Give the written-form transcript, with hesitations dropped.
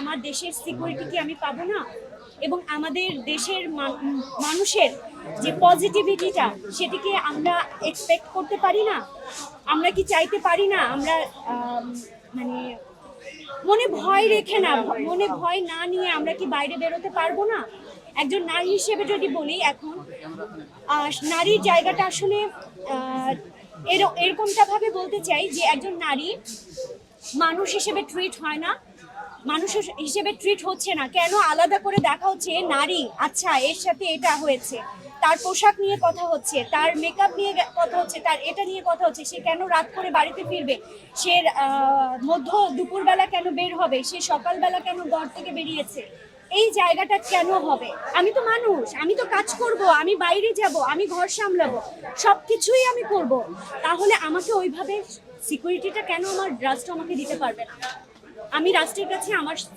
আমার দেশের সিকিউরিটি কি আমি পাবো না? এবং আমাদের দেশের মানুষের যে পজিটিভিটিটা সেটিকে আমরা এক্সপেক্ট করতে পারি না? আমরা কি চাইতে পারি না আমরা মানে মনে ভয় রেখে না, মনে ভয় না নিয়ে আমরা কি বাইরে বেরোতে পারবো না? একজন নারী হিসেবে যদি বলি, এখন নারীর জায়গাটা আসলে এরকমটা ভাবে বলতে চাই যে একজন নারী মানুষ হিসেবে ট্রিট হয় না, মানুষ হিসেবে ট্রিট হচ্ছে না। কেন আলাদা করে দেখা হচ্ছে নারী, আচ্ছা এর সাথে এটা হয়েছে, তার পোশাক নিয়ে কথা হচ্ছে, তার মেকআপ নিয়ে কথা হচ্ছে, তার এটা নিয়ে কথা হচ্ছে, সে কেন রাত করে বাড়িতে ফিরবে, সে মধ্য দুপুরবেলা কেন বের হবে, সে সকালবেলা কেন ঘর থেকে বেরিয়েছে, এই জায়গাটা কেন হবে? আমি তো মানুষ, আমি তো কাজ করব, আমি বাইরে যাব, আমি ঘর সামলাবো, সবকিছুই আমি করব। তাহলে আমাকে ওইভাবে সিকিউরিটিটা কেন আমার রাষ্ট্র আমাকে দিতে পারবে না? আমি রাষ্ট্রের কাছে আমার